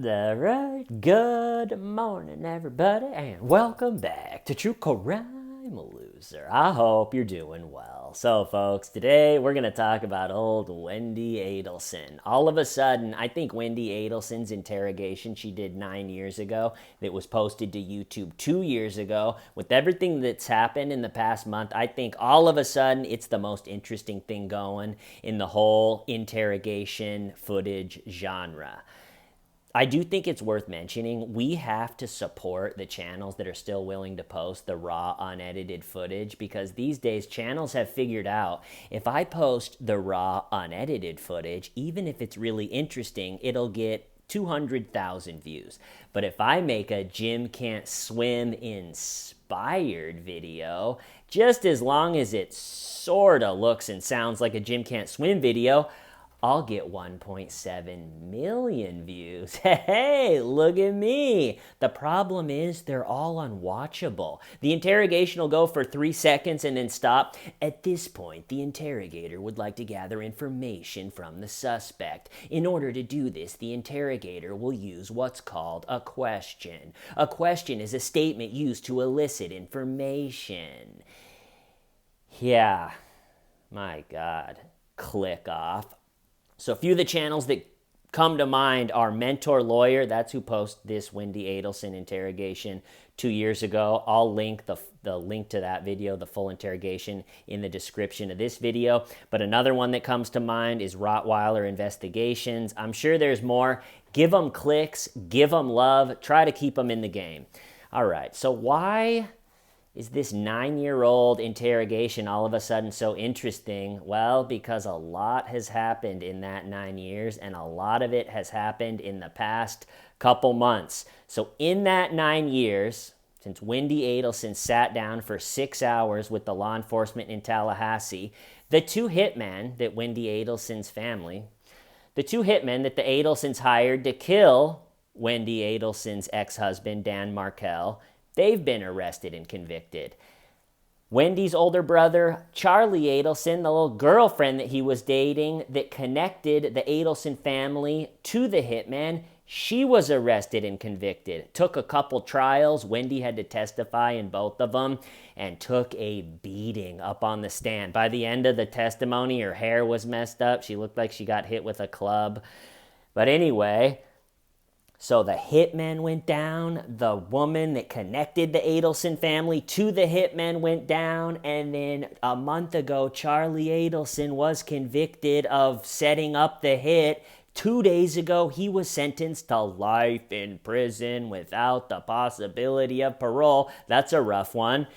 All right. Good morning, everybody, and welcome back to True Crime Loser. I hope you're doing well. So, folks, today we're going to talk about old Wendi Adelson. All of a sudden, I think Wendi Adelson's interrogation she did 9 years ago, that was posted to YouTube 2 years ago, with everything that's happened in the past month, I think all of a sudden it's the most interesting thing going in the whole interrogation footage genre. I do think it's worth mentioning, we have to support the channels that are still willing to post the raw, unedited footage, because these days channels have figured out if I post the raw, unedited footage, even if it's really interesting, it'll get 200,000 views. But if I make a Jim Can't Swim inspired video, just as long as it sort of looks and sounds like a Jim Can't Swim video, I'll get 1.7 million views. Hey, look at me. The problem is they're all unwatchable. The interrogation will go for 3 seconds and then stop. At this point, the interrogator would like to gather information from the suspect. In order to do this, the interrogator will use what's called a question. A question is a statement used to elicit information. Yeah, my God. Click off. So a few of the channels that come to mind are Mentor Lawyer. That's who posted this Wendi Adelson interrogation 2 years ago. I'll link the link to that video, the full interrogation, in the description of this video. But another one that comes to mind is Rottweiler Investigations. I'm sure there's more. Give them clicks, give them love, try to keep them in the game. All right, so why is this 9-year-old interrogation all of a sudden so interesting? Well, because a lot has happened in that 9 years, and a lot of it has happened in the past couple months. So in that 9 years, since Wendi Adelson sat down for 6 hours with the law enforcement in Tallahassee, the two hitmen that Wendi Adelson's family, the two hitmen that the Adelsons hired to kill Wendi Adelson's ex-husband, Dan Markel, they've been arrested and convicted. Wendy's older brother, Charlie Adelson, the little girlfriend that he was dating that connected the Adelson family to the hitman, she was arrested and convicted. Took a couple trials. Wendi had to testify in both of them and took a beating up on the stand. By the end of the testimony, her hair was messed up. She looked like she got hit with a club. But anyway, so the hitman went down, the woman that connected the Adelson family to the hitman went down, and then a month ago, Charlie Adelson was convicted of setting up the hit. 2 days ago, he was sentenced to life in prison without the possibility of parole. That's a rough one.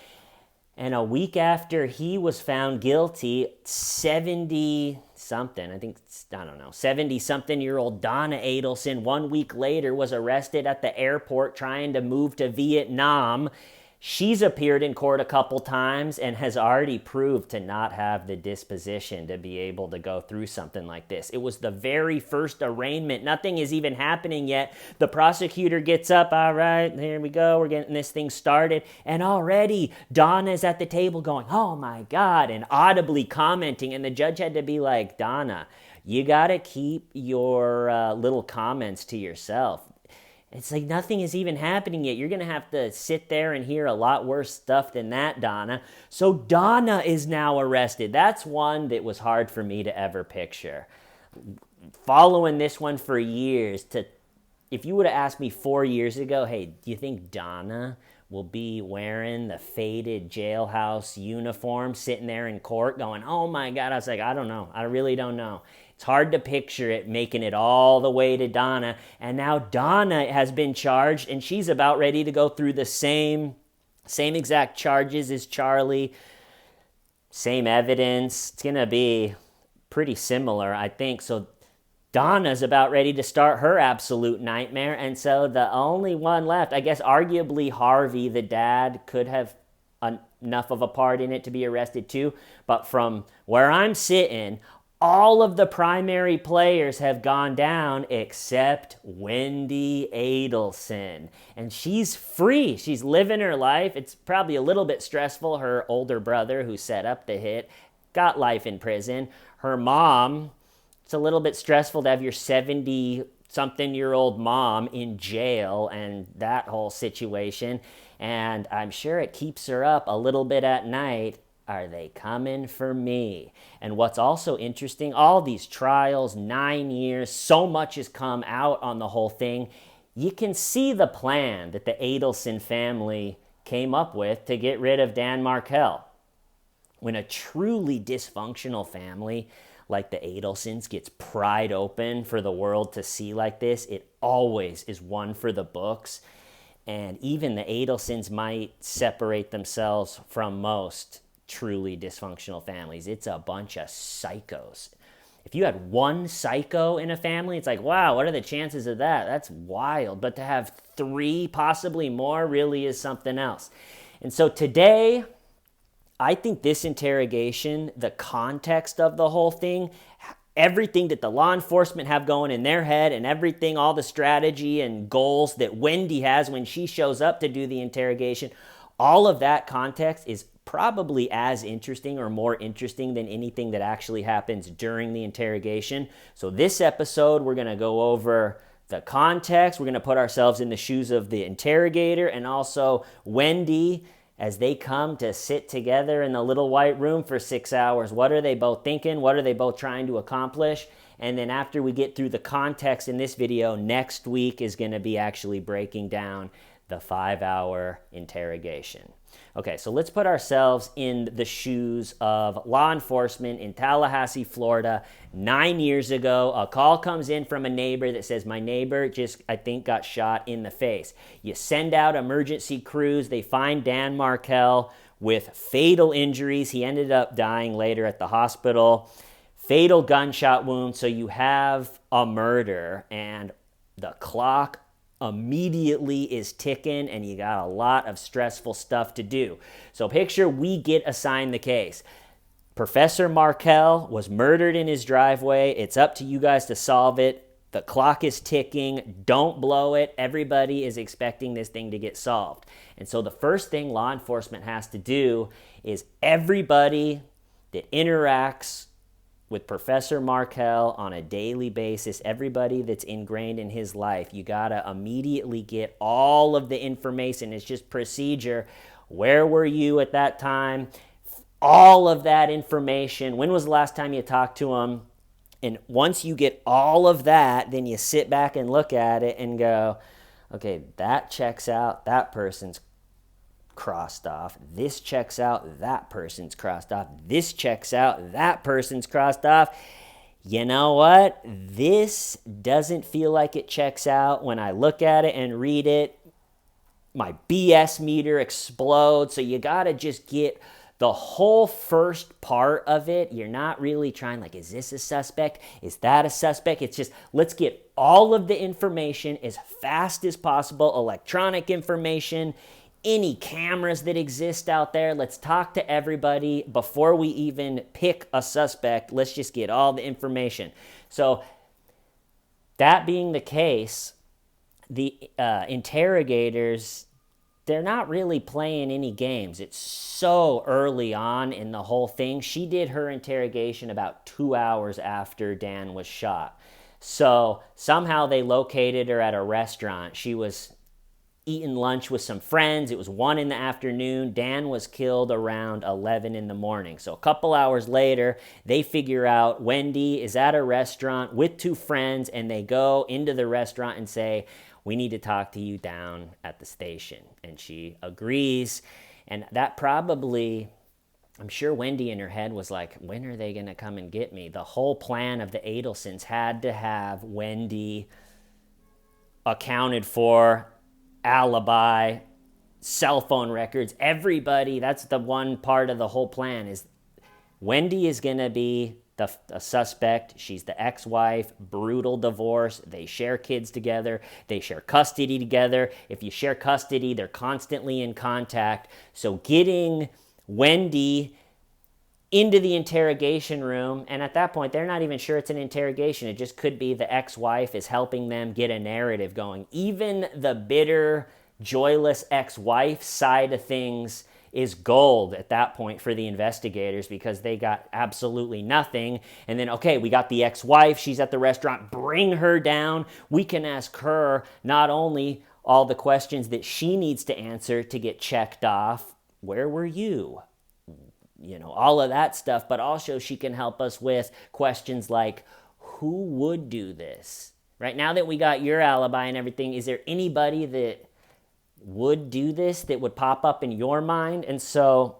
And a week after he was found guilty, 70-something-year-old Donna Adelson, 1 week later, was arrested at the airport trying to move to Vietnam. She's appeared in court a couple times and has already proved to not have the disposition to be able to go through something like this. It was the very first arraignment. Nothing is even happening yet. The prosecutor gets up, all right, here we go, we're getting this thing started. And already Donna's at the table going, oh my God, and audibly commenting. And the judge had to be like, Donna, you got to keep your little comments to yourself. It's like nothing is even happening yet. You're going to have to sit there and hear a lot worse stuff than that, Donna. So Donna is now arrested. That's one that was hard for me to ever picture. Following this one for years, if you would have asked me 4 years ago, hey, do you think Donna will be wearing the faded jailhouse uniform, sitting there in court going, oh my God, I was like, I don't know. I really don't know. It's hard to picture it making it all the way to Donna. And now Donna has been charged, and she's about ready to go through the same exact charges as Charlie. Same evidence. It's going to be pretty similar, I think. So Donna's about ready to start her absolute nightmare. And so the only one left, I guess arguably Harvey, the dad, could have enough of a part in it to be arrested too. But from where I'm sitting, all of the primary players have gone down except Wendi Adelson. And she's free. She's living her life. It's probably a little bit stressful. Her older brother, who set up the hit, got life in prison. Her mom, it's a little bit stressful to have your 70 something-year-old mom in jail and that whole situation. And I'm sure it keeps her up a little bit at night. Are they coming for me? And what's also interesting, all these trials, 9 years, so much has come out on the whole thing. You can see the plan that the Adelson family came up with to get rid of Dan Markel. When a truly dysfunctional family like the Adelsons gets pried open for the world to see like this, it always is one for the books. And even the Adelsons might separate themselves from most truly dysfunctional families. It's a bunch of psychos. If you had one psycho in a family, it's like, wow, what are the chances of that? That's wild. But to have 3, possibly more, really is something else. And so today, I think this interrogation, the context of the whole thing, everything that the law enforcement have going in their head and everything, all the strategy and goals that Wendy has when she shows up to do the interrogation, all of that context is probably as interesting or more interesting than anything that actually happens during the interrogation. So this episode, we're going to go over the context. We're going to put ourselves in the shoes of the interrogator and also Wendy as they come to sit together in the little white room for 6 hours. What are they both thinking? What are they both trying to accomplish? And then after we get through the context in this video, next week is going to be actually breaking down the 5-hour interrogation. Okay, so let's put ourselves in the shoes of law enforcement in Tallahassee, Florida. 9 years ago, a call comes in from a neighbor that says, my neighbor just, I think, got shot in the face. You send out emergency crews. They find Dan Markel with fatal injuries. He ended up dying later at the hospital. Fatal gunshot wound. So you have a murder, and the clock immediately is ticking, and you got a lot of stressful stuff to do. So picture we get assigned the case. Professor Markel was murdered in his driveway. It's up to you guys to solve it. The clock is ticking. Don't blow it. Everybody is expecting this thing to get solved. And so the first thing law enforcement has to do is everybody that interacts with Professor Markel on a daily basis, everybody that's ingrained in his life, you gotta immediately get all of the information. It's just procedure. Where were you at that time? All of that information. When was the last time you talked to him? And once you get all of that, then you sit back and look at it and go, okay, that checks out, that person's crossed off. This checks out, that person's crossed off. This checks out, that person's crossed off. You know what? This doesn't feel like it checks out. When I look at it and read it, my BS meter explodes. So you got to just get the whole first part of it. You're not really trying like, is this a suspect? Is that a suspect? It's just, let's get all of the information as fast as possible, electronic information, any cameras that exist out there. Let's talk to everybody before we even pick a suspect. Let's just get all the information. So that being the case, the interrogators, they're not really playing any games. It's so early on in the whole thing. She did her interrogation about 2 hours after Dan was shot. So somehow they located her at a restaurant. She was eating lunch with some friends. It was 1 p.m. Dan was killed around 11 a.m. So a couple hours later, they figure out Wendy is at a restaurant with 2 friends, and they go into the restaurant and say, we need to talk to you down at the station. And she agrees. And that probably, I'm sure Wendy in her head was like, when are they going to come and get me? The whole plan of the Adelsons had to have Wendy accounted for, alibi, cell phone records, everybody. That's the one part of the whole plan is Wendy is going to be a suspect. She's the ex-wife, brutal divorce. They share kids together. They share custody together. If you share custody, they're constantly in contact. So getting Wendy into the interrogation room, and at that point, they're not even sure it's an interrogation. It just could be the ex-wife is helping them get a narrative going. Even the bitter, joyless ex-wife side of things is gold at that point for the investigators because they got absolutely nothing. And then, okay, we got the ex-wife. She's at the restaurant. Bring her down. We can ask her not only all the questions that she needs to answer to get checked off. Where were you? You know, all of that stuff. But also she can help us with questions like, who would do this? Right now that we got your alibi and everything, is there anybody that would do this that would pop up in your mind? And so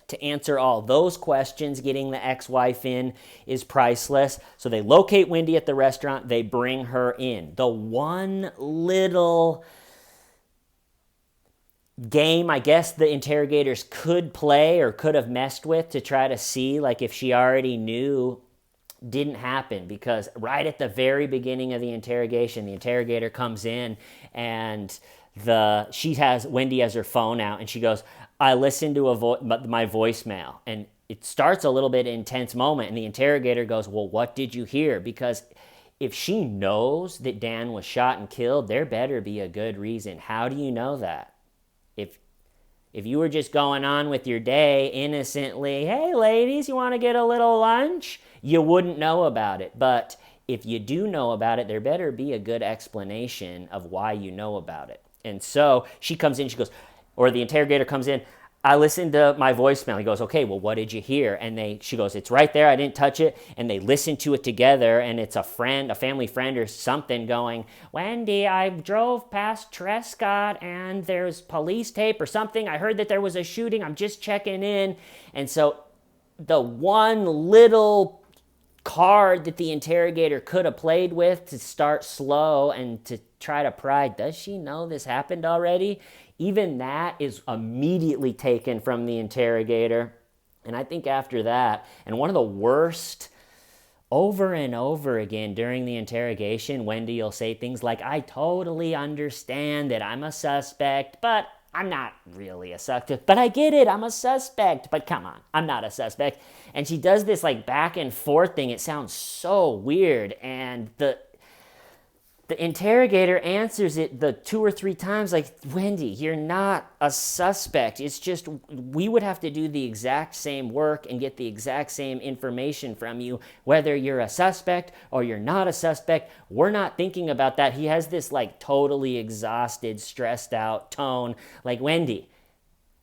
to answer all those questions, getting the ex-wife in is priceless. So they locate Wendy at the restaurant. They bring her in. The one little game I guess the interrogators could play or could have messed with to try to see like if she already knew didn't happen, because right at the very beginning of the interrogation, the interrogator comes in and she has Wendy has her phone out and she goes, I listened to my voicemail, and it starts a little bit intense moment, and the interrogator goes, well, what did you hear? Because if she knows that Dan was shot and killed, there better be a good reason. How do you know that? If you were just going on with your day innocently, hey ladies, you want to get a little lunch? You wouldn't know about it. But if you do know about it, there better be a good explanation of why you know about it. And so she comes in, she goes, or the interrogator comes in, I listened to my voicemail. He goes, okay, well, what did you hear? And she goes, it's right there. I didn't touch it. And they listen to it together, and it's a family friend or something going, Wendy, I drove past Trescott and there's police tape or something. I heard that there was a shooting. I'm just checking in. And so the one little card that the interrogator could have played with to start slow and to try to pry, does she know this happened already? Even that is immediately taken from the interrogator. And I think after that, and one of the worst, over and over again during the interrogation, Wendy will say things like, I totally understand that I'm a suspect, but I'm not really a suspect. But I get it, I'm a suspect. But come on, I'm not a suspect. And she does this like back and forth thing. It sounds so weird. And the interrogator answers it the 2 or 3 times like, Wendy, you're not a suspect. It's just we would have to do the exact same work and get the exact same information from you, whether you're a suspect or you're not a suspect. We're not thinking about that. He has this like totally exhausted, stressed out tone. Like, Wendy,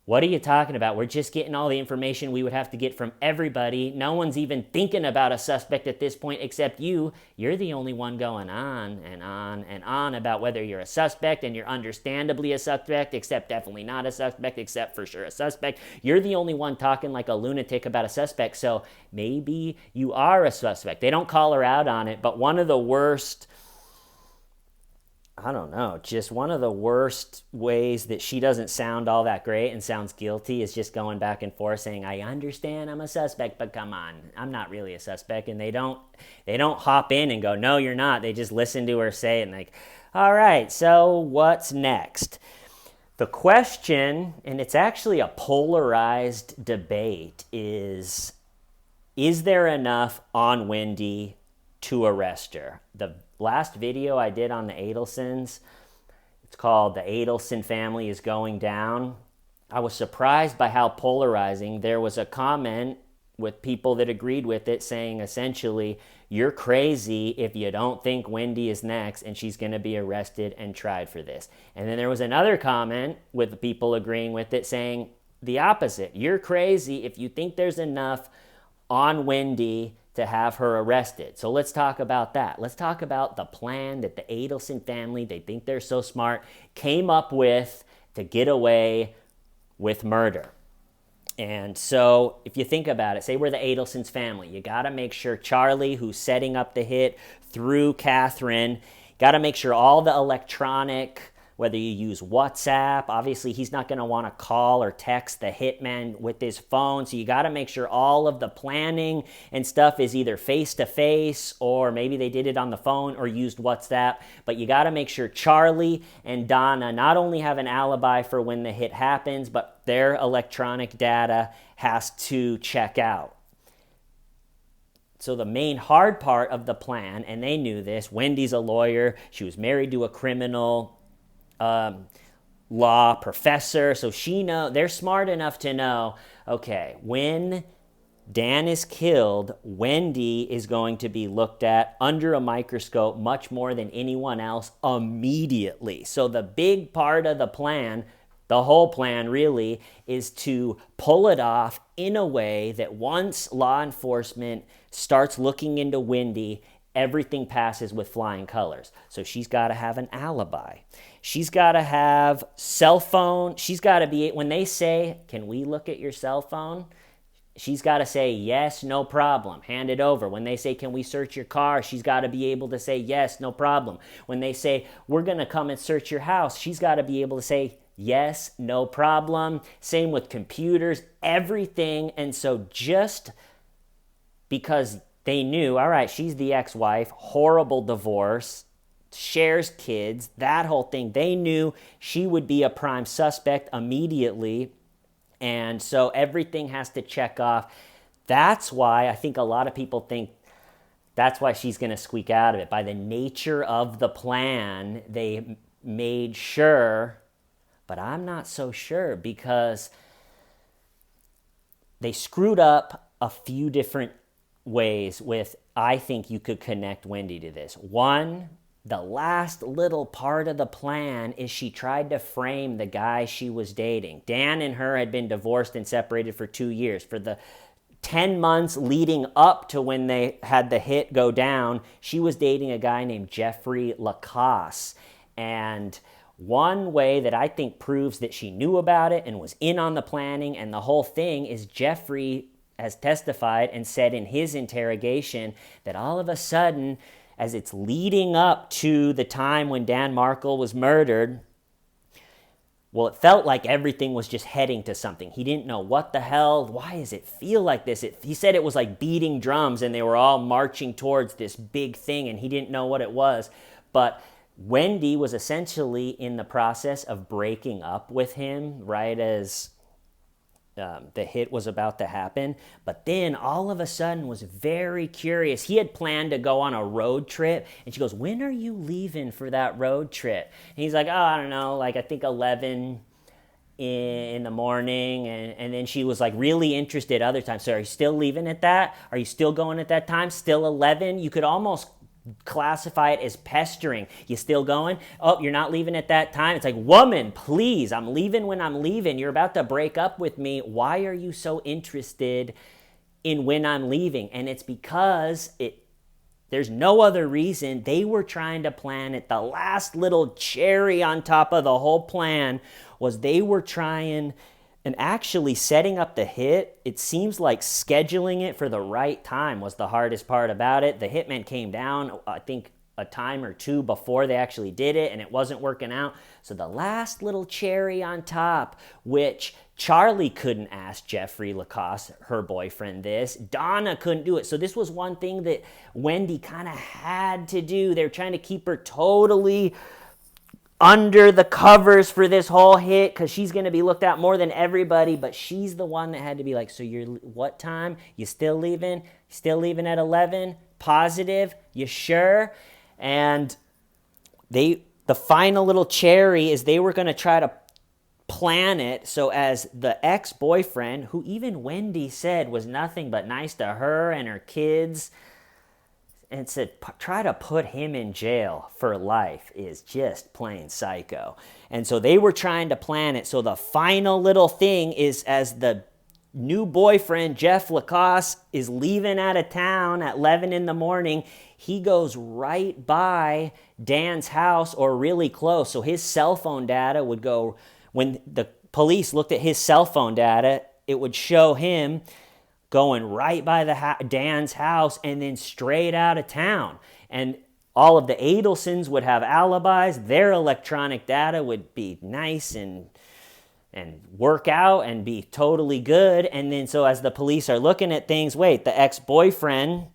what are you talking about? We're just getting all the information we would have to get from everybody. No one's even thinking about a suspect at this point except you. You're the only one going on and on and on about whether you're a suspect, and you're understandably a suspect, except definitely not a suspect, except for sure a suspect. You're the only one talking like a lunatic about a suspect, so maybe you are a suspect. They don't call her out on it, but one of the worst, I don't know, just one of the worst ways that she doesn't sound all that great and sounds guilty is just going back and forth saying, I understand I'm a suspect, but come on, I'm not really a suspect. And they don't hop in and go, no, you're not. They just listen to her say it and like, all right, so what's next? The question, and it's actually a polarized debate, is there enough on Wendy to arrest her? The last video I did on the Adelsons, it's called The Adelson Family is Going Down. I was surprised by how polarizing. There was a comment with people that agreed with it saying essentially, you're crazy if you don't think Wendy is next and she's going to be arrested and tried for this. And then there was another comment with people agreeing with it saying the opposite. You're crazy if you think there's enough on Wendy to have her arrested. So let's talk about that. Let's talk about the plan that the Adelson family, they think they're so smart, came up with to get away with murder. And so if you think about it, say we're the Adelsons family, you got to make sure Charlie, who's setting up the hit through Catherine, got to make sure all the electronic, whether you use WhatsApp, obviously he's not going to want to call or text the hitman with his phone. So you got to make sure all of the planning and stuff is either face-to-face, or maybe they did it on the phone or used WhatsApp. But you got to make sure Charlie and Donna not only have an alibi for when the hit happens, but their electronic data has to check out. So the main hard part of the plan, and they knew this, Wendy's a lawyer, she was married to a criminal, law professor, so they're smart enough to know, okay, when Dan is killed, Wendy is going to be looked at under a microscope much more than anyone else immediately. So the big part of the plan, the whole plan really, is to pull it off in a way that once law enforcement starts looking into Wendy, everything passes with flying colors. So she's got to have an alibi. She's got to have cell phone. She's got to be, when they say, can we look at your cell phone? She's got to say, yes, no problem. Hand it over. When they say, can we search your car? She's got to be able to say, yes, no problem. When they say, we're going to come and search your house, she's got to be able to say, yes, no problem. Same with computers, everything. And so just because they knew, all right, she's the ex-wife, horrible divorce, shares kids, that whole thing, they knew she would be a prime suspect immediately. And so everything has to check off. That's why I think a lot of people think that's why she's going to squeak out of it. By the nature of the plan, they made sure, but I'm not so sure, because they screwed up a few different ways with, I think you could connect Wendy to this. One, the last little part of the plan is she tried to frame the guy she was dating. Dan and her had been divorced and separated for 2 years. For the 10 months leading up to when they had the hit go down, she was dating a guy named Jeffrey Lacoste. And one way that I think proves that she knew about it and was in on the planning and the whole thing is Jeffrey has testified and said in his interrogation that all of a sudden, as it's leading up to the time when Dan Markle was murdered, well, it felt like everything was just heading to something. He didn't know what the hell, why does it feel like this? He said it was like beating drums and they were all marching towards this big thing and he didn't know what it was. But Wendy was essentially in the process of breaking up with him right as the hit was about to happen, but then all of a sudden was very curious. He had planned to go on a road trip, and she goes, when are you leaving for that road trip? And he's like, oh, I don't know, like I think 11 in the morning, and then she was like really interested other times. So are you still leaving at that? Are you still going at that time? Still 11? You could almost classify it as pestering. You still going? Oh, you're not leaving at that time? It's like, woman, please, I'm leaving when I'm leaving. You're about to break up with me. Why are you so interested in when I'm leaving? And it's because there's no other reason. They were trying to plan it. The last little cherry on top of the whole plan was they were trying and actually setting up the hit. It seems like scheduling it for the right time was the hardest part about it. The hitman came down, I think, a time or two before they actually did it, and it wasn't working out. So the last little cherry on top, which Charlie couldn't ask Jeffrey Lacoste, her boyfriend, this. Donna couldn't do it. So this was one thing that Wendy kind of had to do. They were trying to keep her totally under the covers for this whole hit because she's going to be looked at more than everybody, but she's the one that had to be like, so you're, what time? You still leaving? Still leaving at 11? Positive? You sure? And the final little cherry is they were going to try to plan it so as the ex-boyfriend, who even Wendy said was nothing but nice to her and her kids, and said try to put him in jail for life is just plain psycho. And so they were trying to plan it. So the final little thing is as the new boyfriend, Jeff Lacoste, is leaving out of town at 11 in the morning, he goes right by Dan's house or really close. So his cell phone data would go, when the police looked at his cell phone data, it would show him going right by Dan's house and then straight out of town. And all of the Adelsons would have alibis. Their electronic data would be nice and work out and be totally good. And then so as the police are looking at things, wait, the ex-boyfriend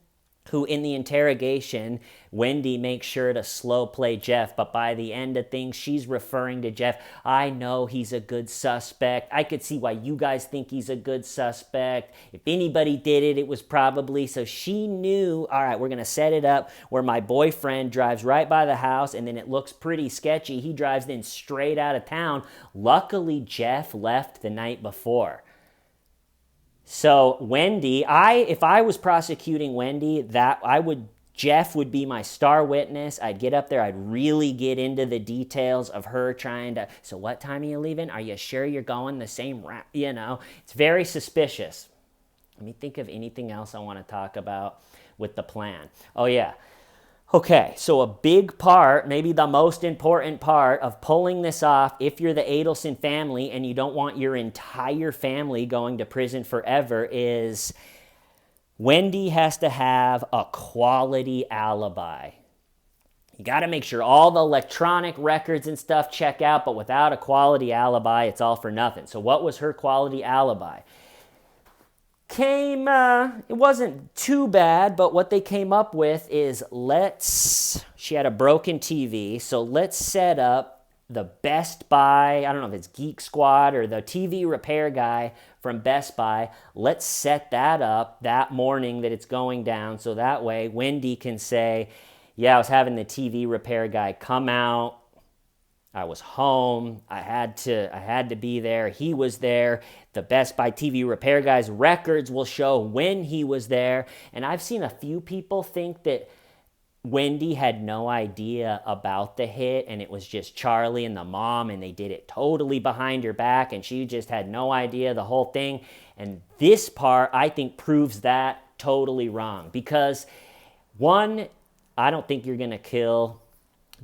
who in the interrogation, Wendy makes sure to slow play Jeff, but by the end of things, she's referring to Jeff. I know he's a good suspect. I could see why you guys think he's a good suspect. If anybody did it, it was probably. So she knew, all right, we're going to set it up where my boyfriend drives right by the house and then it looks pretty sketchy. He drives then straight out of town. Luckily, Jeff left the night before. So Wendy, if I was prosecuting Wendy, Jeff would be my star witness. I'd get up there, I'd really get into the details of her trying to, so what time are you leaving? Are you sure you're going the same route? It's very suspicious. Let me think of anything else I want to talk about with the plan. Oh yeah. Okay, so a big part, maybe the most important part of pulling this off, if you're the Adelson family and you don't want your entire family going to prison forever, is Wendy has to have a quality alibi. You got to make sure all the electronic records and stuff check out, but without a quality alibi, it's all for nothing. So what was her quality alibi? It wasn't too bad, but what they came up with is she had a broken TV, so let's set up the Best Buy, I don't know if it's Geek Squad or the TV repair guy from Best Buy. Let's set that up that morning that it's going down, so that way Wendy can say, yeah, I was having the TV repair guy come out. I was home. I had to be there. He was there. The Best Buy TV repair guy's records will show when he was there. And I've seen a few people think that Wendy had no idea about the hit and it was just Charlie and the mom and they did it totally behind her back and she just had no idea the whole thing. And this part, I think, proves that totally wrong because, one, I don't think you're going to kill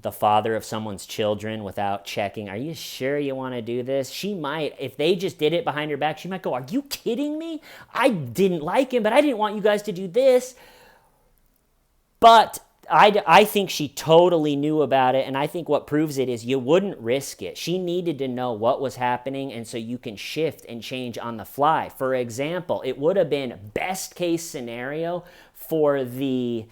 the father of someone's children without checking. Are you sure you want to do this? She might, if they just did it behind her back, she might go, are you kidding me? I didn't like him, but I didn't want you guys to do this. But I think she totally knew about it, and I think what proves it is you wouldn't risk it. She needed to know what was happening, and so you can shift and change on the fly. For example, it would have been best case scenario for the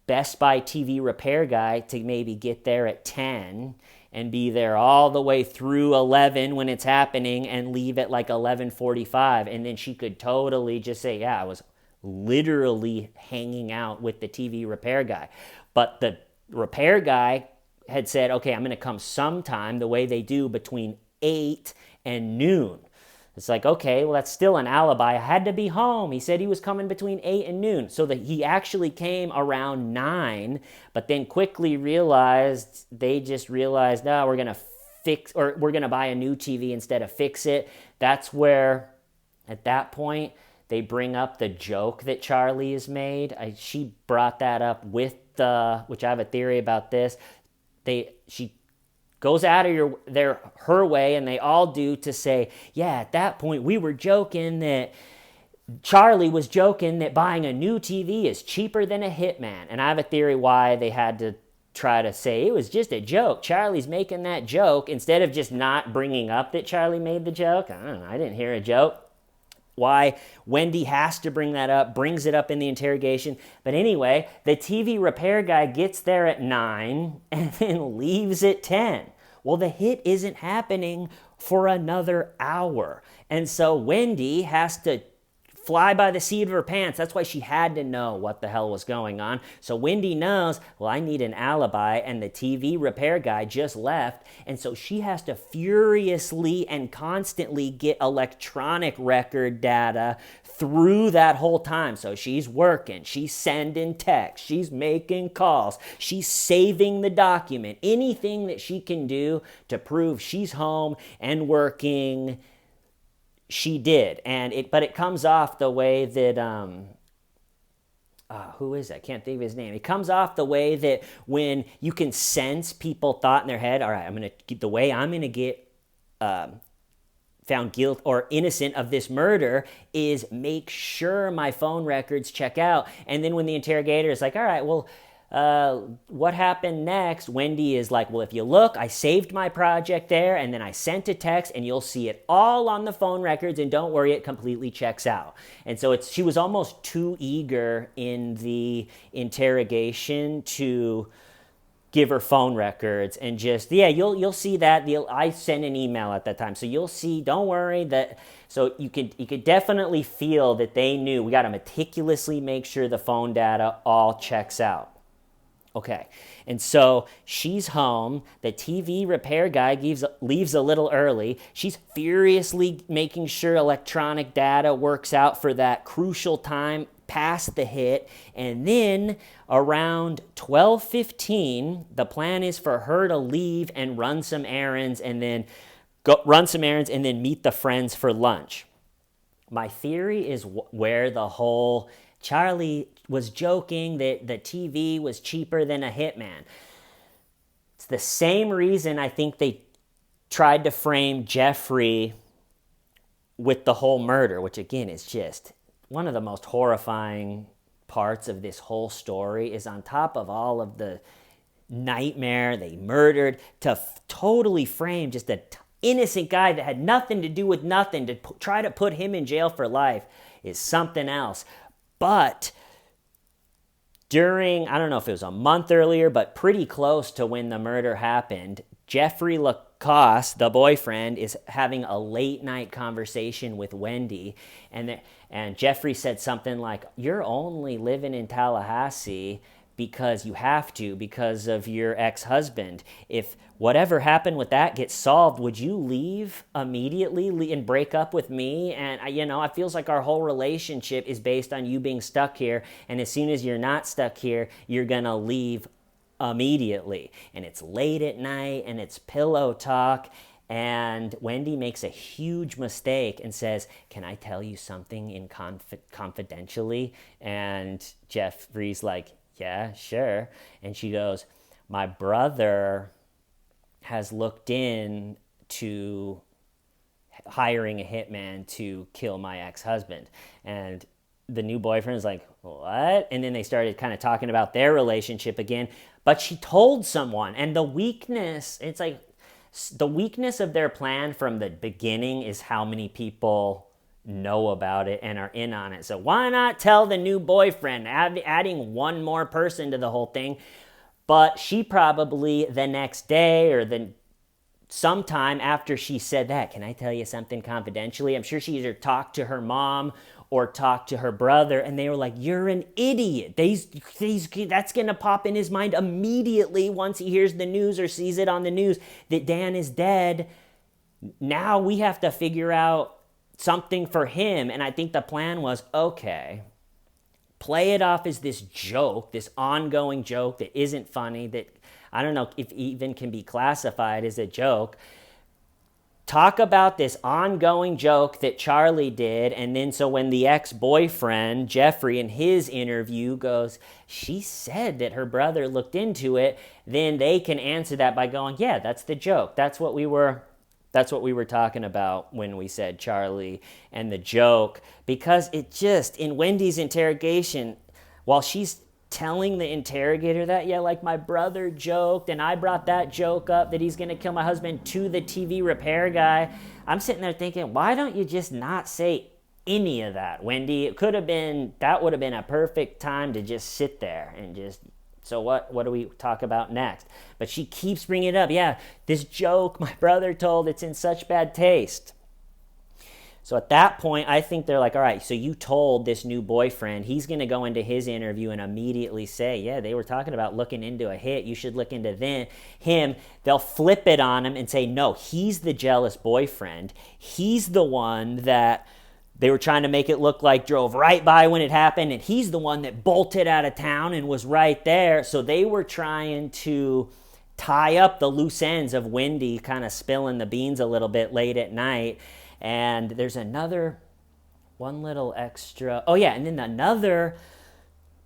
Best Buy TV repair guy to maybe get there at 10 and be there all the way through 11 when it's happening and leave at like 11:45. And then she could totally just say, yeah, I was literally hanging out with the TV repair guy. But the repair guy had said, okay, I'm going to come sometime the way they do between 8 and noon. It's like, okay, well, that's still an alibi. I had to be home. He said he was coming between 8 and noon. So that he actually came around 9, but then quickly realized, no, we're going to buy a new TV instead of fix it. That's where, at that point, they bring up the joke that Charlie has made. She brought that up which I have a theory about this. She goes out of her way, and they all do, to say, yeah, at that point we were joking that Charlie was joking that buying a new TV is cheaper than a Hitman. And I have a theory why they had to try to say it was just a joke. Charlie's making that joke instead of just not bringing up that Charlie made the joke. I don't know. I didn't hear a joke. Why Wendy has to bring that up, brings it up in the interrogation. But anyway, the TV repair guy gets there at 9 and then leaves at 10. Well, the hit isn't happening for another hour. And so Wendy has to fly by the seat of her pants. That's why she had to know what the hell was going on. So Wendy knows, well, I need an alibi, and the TV repair guy just left. And so she has to furiously and constantly get electronic record data through that whole time. So she's working, she's sending texts, she's making calls, she's saving the document, anything that she can do to prove she's home and working. She did, but it comes off the way that, who is that? I can't think of his name. It comes off the way that when you can sense people thought in their head, all right, I'm going to get found guilt or innocent of this murder is make sure my phone records check out. And then when the interrogator is like, all right, well, what happened next? Wendy is like, well, if you look, I saved my project there, and then I sent a text, and you'll see it all on the phone records, and don't worry, it completely checks out. And so she was almost too eager in the interrogation to give her phone records, and just, yeah, you'll see that. I sent an email at that time, so you'll see, don't worry. That, so you could definitely feel that they knew we got to meticulously make sure the phone data all checks out. Okay, and so she's home. The TV repair guy leaves a little early. She's furiously making sure electronic data works out for that crucial time past the hit. And then around 12:15, the plan is for her to leave and run some errands, and then meet the friends for lunch. My theory is where the whole Charlie was joking that the TV was cheaper than a hitman. It's the same reason I think they tried to frame Jeffrey with the whole murder, which again is just one of the most horrifying parts of this whole story, is on top of all of the nightmare they murdered, to totally frame just an innocent guy that had nothing to do with nothing, to try to put him in jail for life, is something else. But during, I don't know if it was a month earlier, but pretty close to when the murder happened, Jeffrey Lacoste, the boyfriend, is having a late night conversation with Wendy. And Jeffrey said something like, you're only living in Tallahassee because you have to, because of your ex-husband. If whatever happened with that gets solved, would you leave immediately and break up with me? And, it feels like our whole relationship is based on you being stuck here. And as soon as you're not stuck here, you're going to leave immediately. And it's late at night, and it's pillow talk. And Wendy makes a huge mistake and says, can I tell you something confidentially? And Jeffrey's like, yeah, sure. And she goes, my brother has looked in to hiring a hitman to kill my ex-husband. And the new boyfriend is like, what? And then they started kind of talking about their relationship again. But she told someone, and the weakness of their plan from the beginning is how many people know about it and are in on it. So why not tell the new boyfriend, adding one more person to the whole thing? But she probably the next day or sometime after she said that, can I tell you something confidentially? I'm sure she either talked to her mom or talked to her brother, and they were like, you're an idiot. That's going to pop in his mind immediately once he hears the news or sees it on the news that Dan is dead. Now we have to figure out something for him. And I think the plan was, okay, play it off as this joke, this ongoing joke that isn't funny, that I don't know if even can be classified as a joke. Talk about this ongoing joke that Charlie did, and then so when the ex-boyfriend, Jeffrey, in his interview goes, she said that her brother looked into it, then they can answer that by going, yeah, that's the joke. That's what we were talking about when we said Charlie and the joke, because it just, in Wendy's interrogation, while she's telling the interrogator that, yeah, like my brother joked and I brought that joke up that he's going to kill my husband to the TV repair guy, I'm sitting there thinking, why don't you just not say any of that, Wendy? That would have been a perfect time to just sit there and just, so what do we talk about next? But she keeps bringing it up. Yeah, this joke my brother told, it's in such bad taste. So at that point, I think they're like, all right, so you told this new boyfriend, he's going to go into his interview and immediately say, yeah, they were talking about looking into a hit. You should look into him. They'll flip it on him and say, no, he's the jealous boyfriend. He's the one that they were trying to make it look like drove right by when it happened, and he's the one that bolted out of town and was right there. So they were trying to tie up the loose ends of Wendy kind of spilling the beans a little bit late at night. And there's one little extra. Oh, yeah, and then another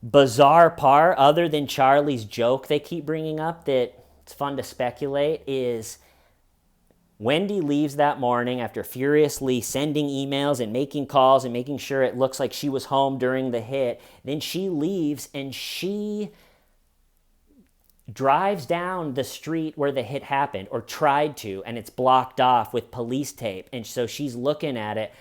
bizarre part, other than Charlie's joke they keep bringing up that it's fun to speculate, is Wendy leaves that morning after furiously sending emails and making calls and making sure it looks like she was home during the hit. Then she leaves, and she drives down the street where the hit happened, or tried to, and it's blocked off with police tape. And so she's looking at it.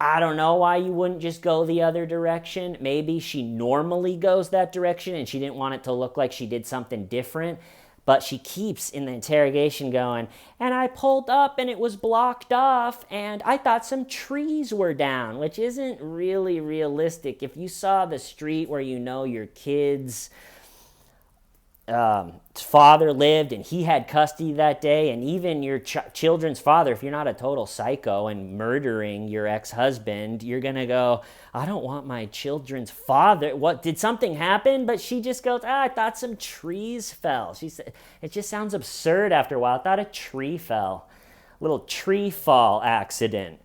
I don't know why you wouldn't just go the other direction. Maybe she normally goes that direction and she didn't want it to look like she did something different. But she keeps in the interrogation going, and I pulled up and it was blocked off and I thought some trees were down, which isn't really realistic. If you saw the street where you know your kids' father lived and he had custody that day, and even your children's father, if you're not a total psycho and murdering your ex-husband, you're gonna go, I don't want my children's father. What, did something happen? But she just goes, I thought some trees fell. She said, it just sounds absurd after a while. I thought a tree fell. Little tree fall accident.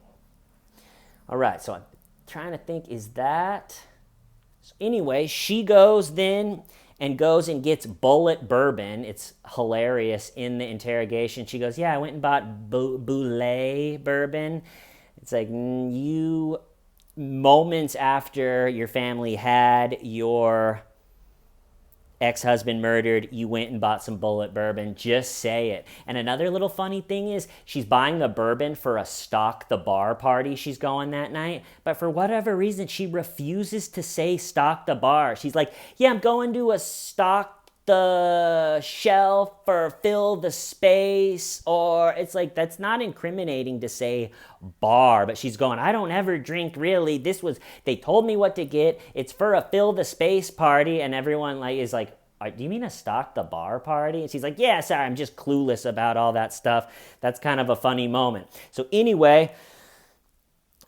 All right, so I'm trying to think, is that... So anyway, she goes then and goes and gets Bullet bourbon. It's hilarious in the interrogation. She goes, yeah, I went and bought Boulet bourbon. It's like, you, moments after your family had your ex-husband murdered, you went and bought some Bullet bourbon. Just say it. And another little funny thing is she's buying the bourbon for a stock the bar party she's going that night, but for whatever reason she refuses to say stock the bar. She's like, yeah, I'm going to a stock the shelf or fill the space, or it's like, that's not incriminating to say bar, but she's going, I don't ever drink really. They told me what to get. It's for a fill the space party. And everyone is like, do you mean a stock the bar party? And she's like, yeah, sorry, I'm just clueless about all that stuff. That's kind of a funny moment. So anyway,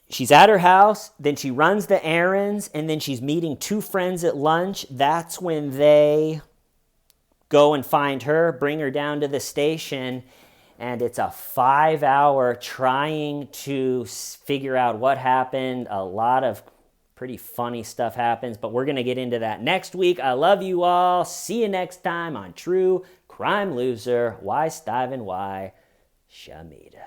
she's at her house, then she runs the errands, and then she's meeting two friends at lunch. That's when they go and find her, bring her down to the station, and it's a 5-hour trying to figure out what happened. A lot of pretty funny stuff happens, but we're going to get into that next week. I love you all. See you next time on True Crime Loser. Why Stiven? Why Shamita?